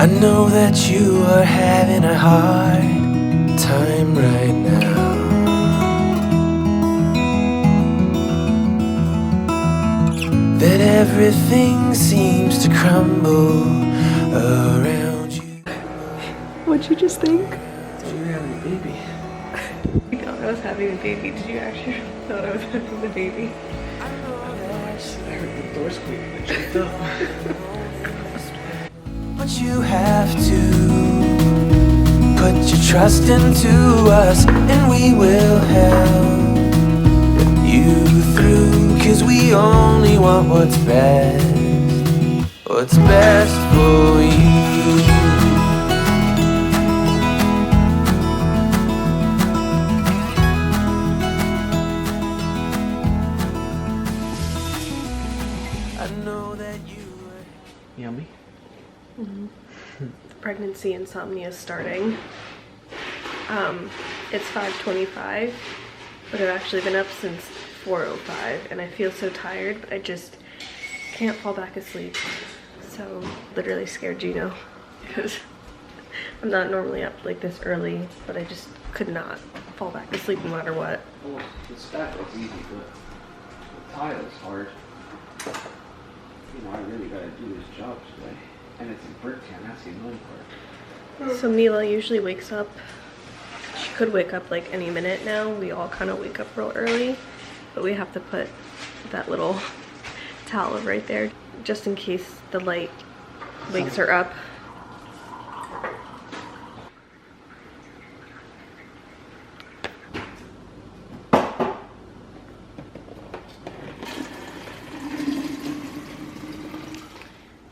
I know that you are having a hard time right now. That everything seems to crumble around you. What'd you just think? You're having a baby. I thought I was having a baby. Did you actually thought I was having a baby? I heard the door squeak and I jumped up. But you have to put your trust into us, and we will help you through, 'cause we only want what's best for you. I know that you are yummy. Pregnancy insomnia is starting. It's 5:25, but I've actually been up since 4:05 and I feel so tired, but I just can't fall back asleep. So literally scared Gino because I'm not normally up like this early, but I just could not fall back asleep no matter what. Well, the stack was easy, but the tile is hard. You know, I really gotta do this job today. And it's in Bricktown, that's the annoying part. So Mila usually wakes up, she could wake up like any minute now. We all kind of wake up real early, but we have to put that little towel right there just in case the light wakes her up.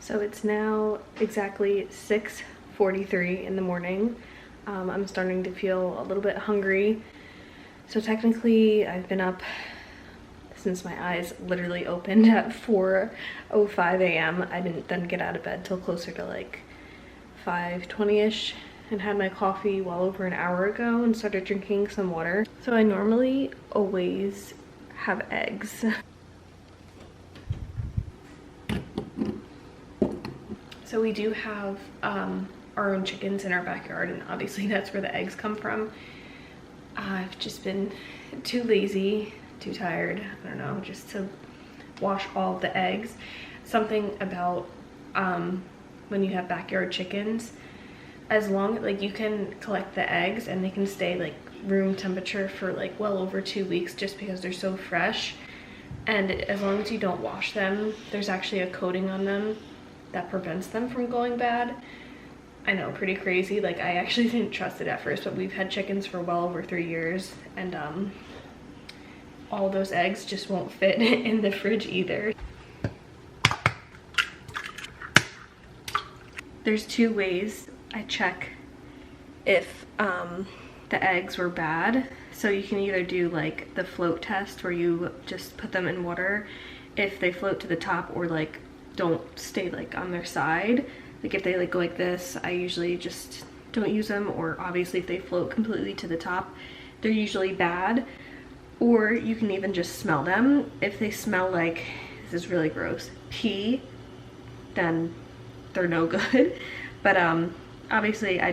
So it's now exactly 6:43 in the morning. I'm starting to feel a little bit hungry. So technically I've been up since my eyes literally opened at 4:05 a.m. I didn't then get out of bed till closer to like 5:20ish and had my coffee well over an hour ago and started drinking some water. So I normally always have eggs. So we do have our own chickens in our backyard, and obviously that's where the eggs come from. I've just been too lazy, too tired, I don't know, just to wash all of the eggs. Something about when you have backyard chickens, as long like you can collect the eggs and they can stay like room temperature for like well over 2 weeks just because they're so fresh. And as long as you don't wash them, there's actually a coating on them that prevents them from going bad. I know, pretty crazy. Like I actually didn't trust it at first, but we've had chickens for well over 3 years, and all those eggs just won't fit in the fridge either. There's 2 ways I check if the eggs were bad. So you can either do like the float test where you just put them in water if they float to the top, or like don't stay like on their side. Like if they like go like this, I usually just don't use them, or obviously if they float completely to the top, they're usually bad. Or you can even just smell them. If they smell like, this is really gross, pee, then they're no good. But obviously I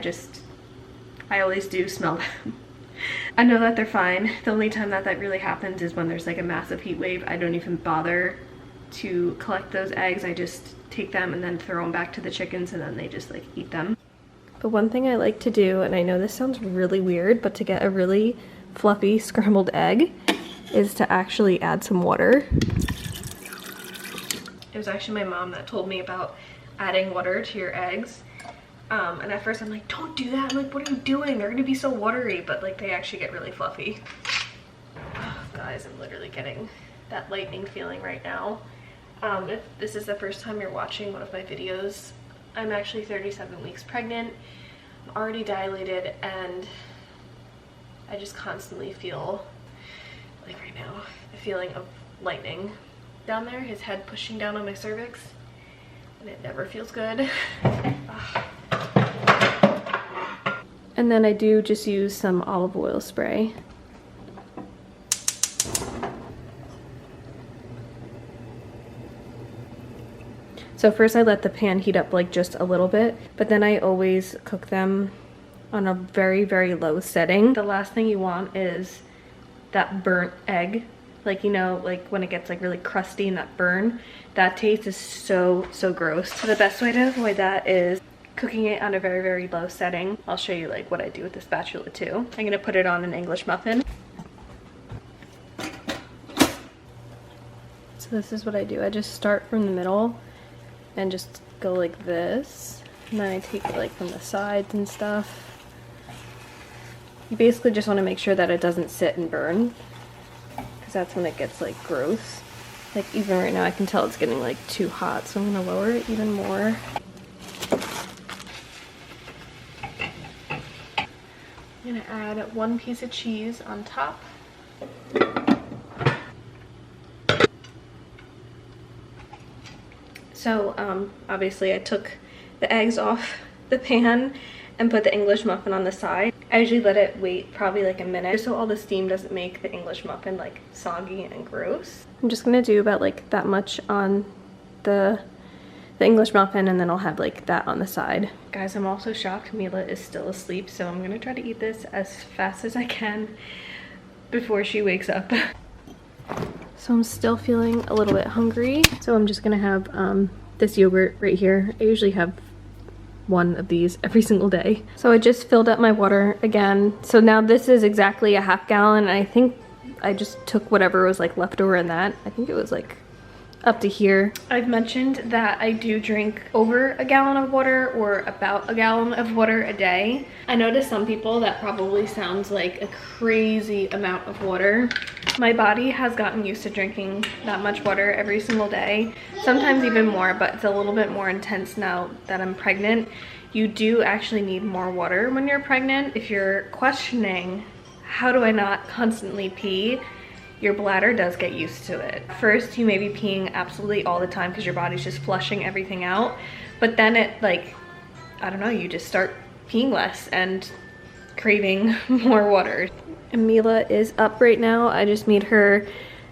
always do smell them. I know that they're fine. The only time that really happens is when there's like a massive heat wave. I don't even bother to collect those eggs. I just take them and then throw them back to the chickens, and then they just like eat them. But one thing I like to do, and I know this sounds really weird, but to get a really fluffy scrambled egg is to actually add some water. It was actually my mom that told me about adding water to your eggs. And at first I'm like, don't do that. I'm like, what are you doing? They're gonna be so watery, but like they actually get really fluffy. Oh, guys, I'm literally getting that lightning feeling right now. If this is the first time you're watching one of my videos, I'm actually 37 weeks pregnant. I'm already dilated, and I just constantly feel, like right now, a feeling of lightning down there, his head pushing down on my cervix, and it never feels good. And then I do just use some olive oil spray. So first I let the pan heat up like just a little bit, but then I always cook them on a very, very low setting. The last thing you want is that burnt egg. Like, you know, like when it gets like really crusty and that burn, that taste is so gross. So the best way to avoid that is cooking it on a very, very low setting. I'll show you like what I do with the spatula too. I'm gonna put it on an English muffin. So this is what I do. I just start from the middle and just go like this. And then I take it like from the sides and stuff. You basically just want to make sure that it doesn't sit and burn, because that's when it gets like gross. Like even right now I can tell it's getting like too hot, so I'm gonna lower it even more. I'm gonna add 1 piece of cheese on top. So obviously I took the eggs off the pan and put the English muffin on the side. I usually let it wait probably like a minute just so all the steam doesn't make the English muffin like soggy and gross. I'm just gonna do about like that much on the English muffin, and then I'll have like that on the side. Guys, I'm also shocked Mila is still asleep, so I'm gonna try to eat this as fast as I can before she wakes up. So I'm still feeling a little bit hungry, so I'm just gonna have this yogurt right here. I usually have 1 of these every single day. So I just filled up my water again. So now this is exactly a ½ gallon, and I think I just took whatever was like left over in that. I think it was like up to here. I've mentioned that I do drink over a gallon of water or about a gallon of water a day. I know to some people that probably sounds like a crazy amount of water. My body has gotten used to drinking that much water every single day, sometimes even more, but it's a little bit more intense now that I'm pregnant. You do actually need more water when you're pregnant. If you're questioning, how do I not constantly pee? Your bladder does get used to it. First, you may be peeing absolutely all the time because your body's just flushing everything out. But then it like, I don't know, you just start peeing less and craving more water. And Mila is up right now. I just made her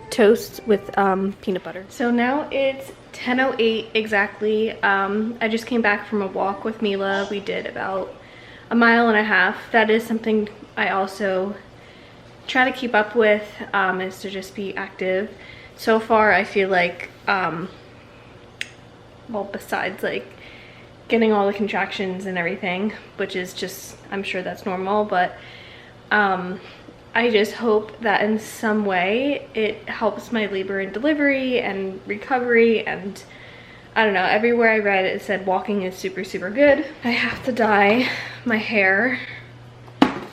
toast with peanut butter. So now it's 10:08 exactly. I just came back from a walk with Mila. We did about 1.5 miles. That is something I also try to keep up with, is to just be active. So far I feel like, well, besides like getting all the contractions and everything, which is just, I'm sure that's normal, but I just hope that in some way it helps my labor and delivery and recovery. And I don't know, everywhere I read it said walking is super good. I have to dye my hair.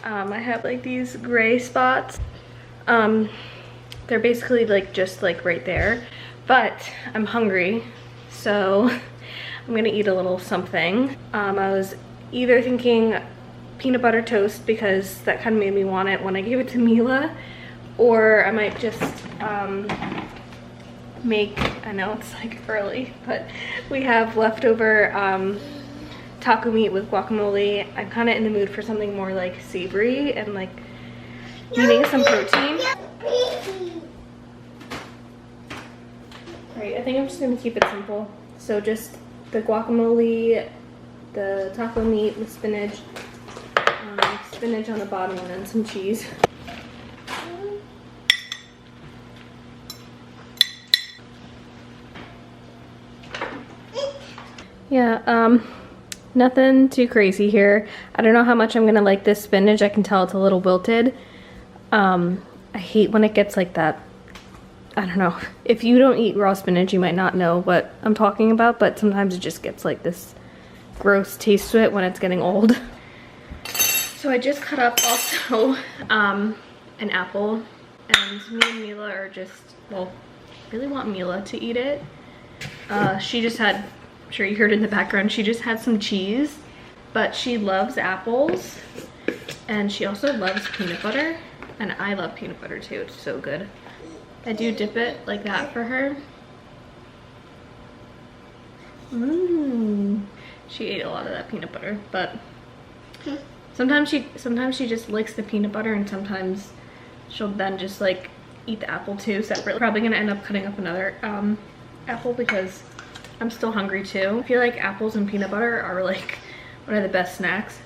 I have like these gray spots. They're basically like just like right there, but I'm hungry, so I'm gonna eat a little something. I was either thinking peanut butter toast because that kind of made me want it when I gave it to Mila, or I might just make, I know it's like early, but we have leftover taco meat with guacamole. I'm kind of in the mood for something more like savory and like needing some protein. Alright, I think I'm just gonna keep it simple. So just the guacamole, the taco meat with spinach, spinach on the bottom, and then some cheese. Yeah, nothing too crazy here. I don't know how much I'm gonna like this spinach. I can tell it's a little wilted. I hate when it gets like that. I don't know. If you don't eat raw spinach, you might not know what I'm talking about, but sometimes it just gets like this gross taste to it when it's getting old. So I just cut up also an apple, and me and Mila are just, well, really want Mila to eat it. She just had, I'm sure you heard in the background, she just had some cheese, but she loves apples, and she also loves peanut butter, and I love peanut butter too. It's so good. I do dip it like that for her. She ate a lot of that peanut butter, but sometimes she just licks the peanut butter, and sometimes she'll then just like eat the apple too separately. Probably gonna end up cutting up another apple because I'm still hungry too. I feel like apples and peanut butter are like one of the best snacks.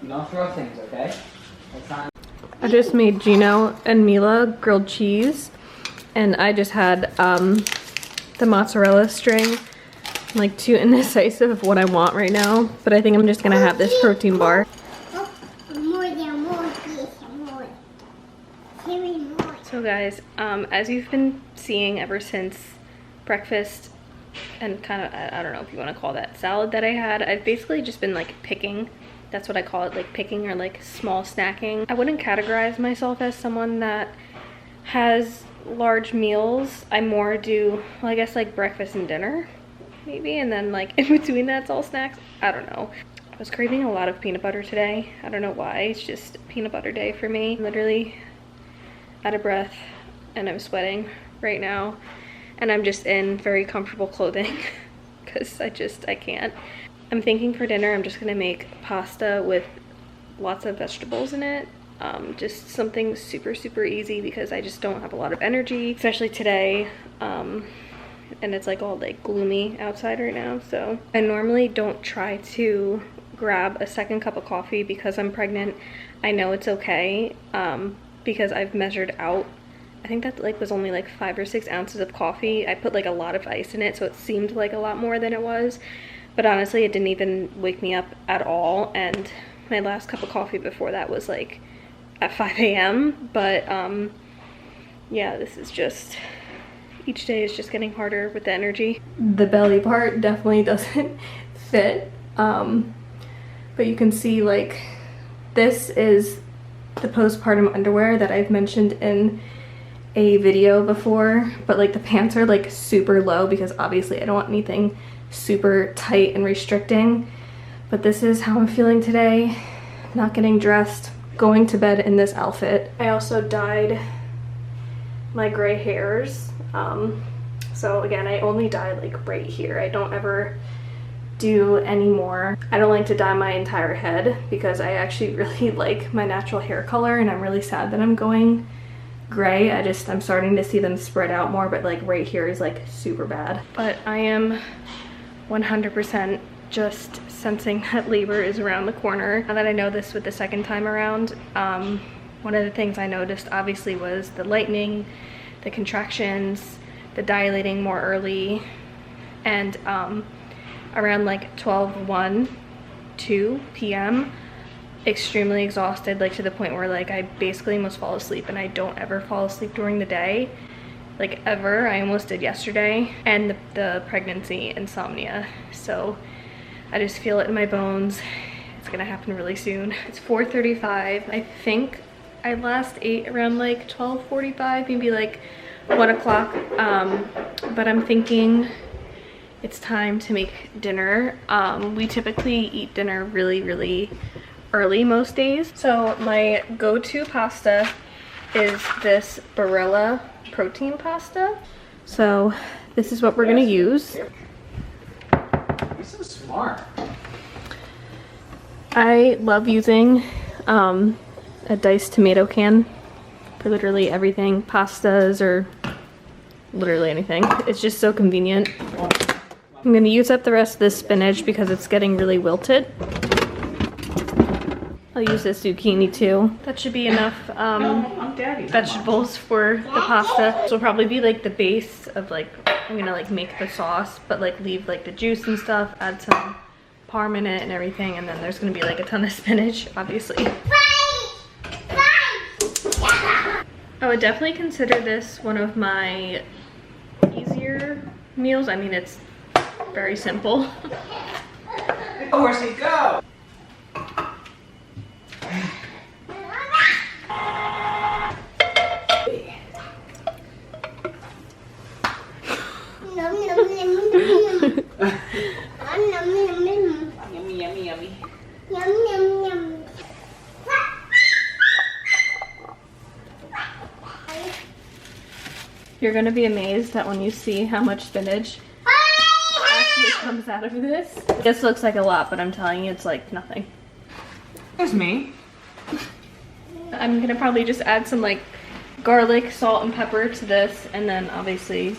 Don't throw things, okay? That's not. I just made Gino and Mila grilled cheese, and I just had the mozzarella string. I'm like too indecisive of what I want right now, but I think I'm just gonna have this protein bar. So guys, as you've been seeing ever since breakfast and kind of, I don't know if you want to call that salad that I had, I've basically just been like picking. That's what I call it, like picking or like small snacking. I wouldn't categorize myself as someone that has large meals. I more do, well, I guess like breakfast and dinner maybe, and then like in between that's all snacks. I don't know. I was craving a lot of peanut butter today. I don't know why. It's just peanut butter day for me. I'm literally out of breath and I'm sweating right now, and I'm just in very comfortable clothing because I can't. I'm thinking for dinner I'm just gonna make pasta with lots of vegetables in it. Just something super easy because I just don't have a lot of energy, especially today. And it's like all like gloomy outside right now. So I normally don't try to grab a second cup of coffee because I'm pregnant. I know it's okay because I've measured out. I think that like was only like 5 or 6 ounces of coffee. I put like a lot of ice in it, so it seemed like a lot more than it was. But honestly, it didn't even wake me up at all. And my last cup of coffee before that was like at 5 a.m. But yeah, this is just, each day is just getting harder with the energy. The belly part definitely doesn't fit. But you can see like, this is the postpartum underwear that I've mentioned in a video before. But like the pants are like super low because obviously I don't want anything super tight and restricting. But this is how I'm feeling today. Not getting dressed, going to bed in this outfit. I also dyed my gray hairs. So again, I only dye like right here. I don't ever do any more. I don't like to dye my entire head because I actually really like my natural hair color, and I'm really sad that I'm going gray. I'm starting to see them spread out more, but like right here is like super bad. But I am 100% just sensing that labor is around the corner. Now that I know this with the second time around, one of the things I noticed obviously was the lightening, the contractions, the dilating more early, and around like 12:01, 2 p.m. extremely exhausted, like to the point where like I basically almost fall asleep, and I don't ever fall asleep during the day. Like ever. I almost did yesterday, and the pregnancy insomnia. So I just feel it in my bones. It's gonna happen really soon. It's 4:35. I think I last ate around like 12:45, maybe like 1 o'clock. But I'm thinking it's time to make dinner. We typically eat dinner really early most days. So my go-to pasta is this Barilla protein pasta. So this is what we're gonna use. You're so smart. I love using a diced tomato can for literally everything, pastas or literally anything. It's just so convenient. I'm gonna use up the rest of this spinach because it's getting really wilted. I'll use this zucchini too. That should be enough vegetables for the pasta. This will probably be like the base of like, I'm gonna like make the sauce, but like leave like the juice and stuff, add some parm in it and everything, and then there's gonna be like a ton of spinach, obviously. I would definitely consider this one of my easier meals. I mean, it's very simple. Go, horsey, go! You're gonna be amazed that when you see how much spinach that comes out of this. This looks like a lot, but I'm telling you, it's like nothing. There's me. I'm gonna probably just add some like garlic, salt, and pepper to this, and then obviously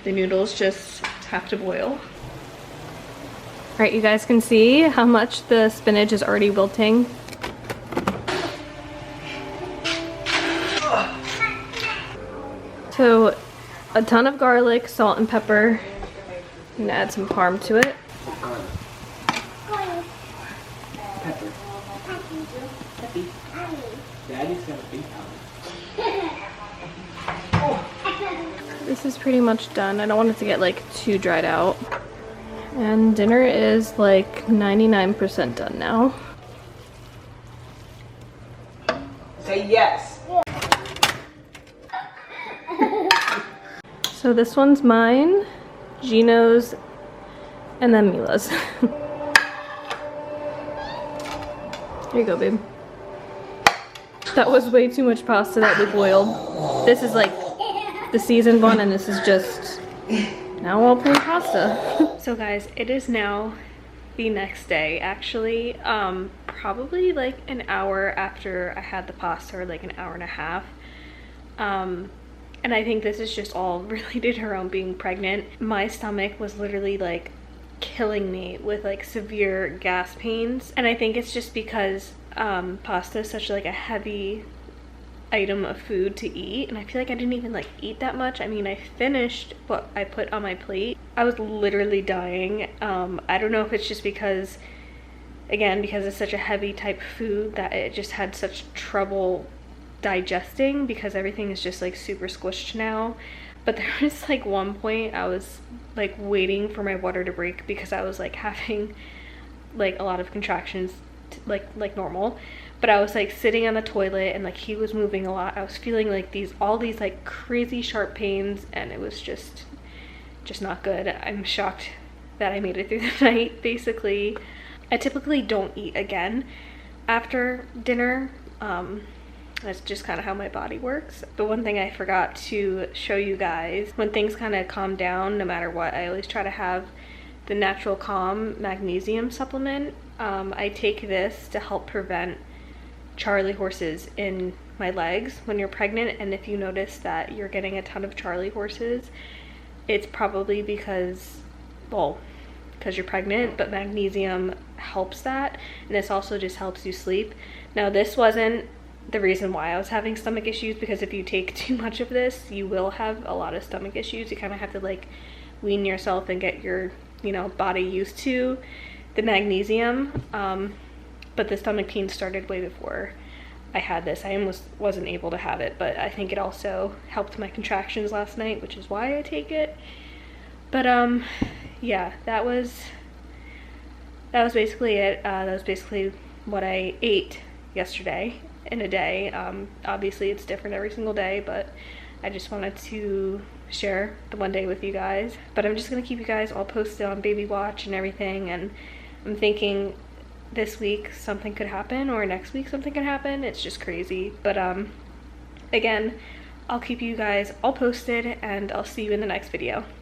the noodles just have to boil. All right, you guys can see how much the spinach is already wilting. So a ton of garlic, salt, and pepper. I'm gonna add some parm to it. Pepper. Peppy. Daddy's got a big house. This is pretty much done. I don't want it to get like too dried out. And dinner is like 99% done now. Say yes. So this one's mine, Gino's, and then Mila's. Here you go, babe. That was way too much pasta that we boiled. This is like the seasoned one, and this is just now all plain pasta. So guys, it is now the next day, actually. Probably like an hour after I had the pasta, or like an hour and a half. And I think this is just all related to her own being pregnant. My stomach was literally like killing me with like severe gas pains. And I think it's just because pasta is such like a heavy item of food to eat, and I feel like I didn't even like eat that much. I mean, I finished what I put on my plate. I was literally dying. I don't know if it's just because, again, because it's such a heavy type food that it just had such trouble digesting, because everything is just like super squished now. But there was like one point I was like waiting for my water to break because I was like having like a lot of contractions like normal. But I was like sitting on the toilet, and like he was moving a lot. I was feeling like all these like crazy sharp pains, and it was just not good. I'm shocked that I made it through the night, basically. I typically don't eat again after dinner. That's just kind of how my body works. But one thing I forgot to show you guys, when things kind of calm down, no matter what, I always try to have the Natural Calm magnesium supplement. I take this to help prevent Charlie horses in my legs when you're pregnant. And if you notice that you're getting a ton of Charlie horses, it's probably because, well, because you're pregnant, but magnesium helps that. And this also just helps you sleep. Now, this wasn't the reason why I was having stomach issues, because if you take too much of this, you will have a lot of stomach issues. You kind of have to like wean yourself and get your, body used to the magnesium. But the stomach pain started way before I had this. I wasn't able to have it, but I think it also helped my contractions last night, which is why I take it. But yeah, that was basically it. That was basically what I ate yesterday in a day. Obviously it's different every single day, but I just wanted to share the one day with you guys. But I'm just gonna keep you guys all posted on baby watch and everything, and I'm thinking this week something could happen, or next week something could happen. It's just crazy. But again, I'll keep you guys all posted, and I'll see you in the next video.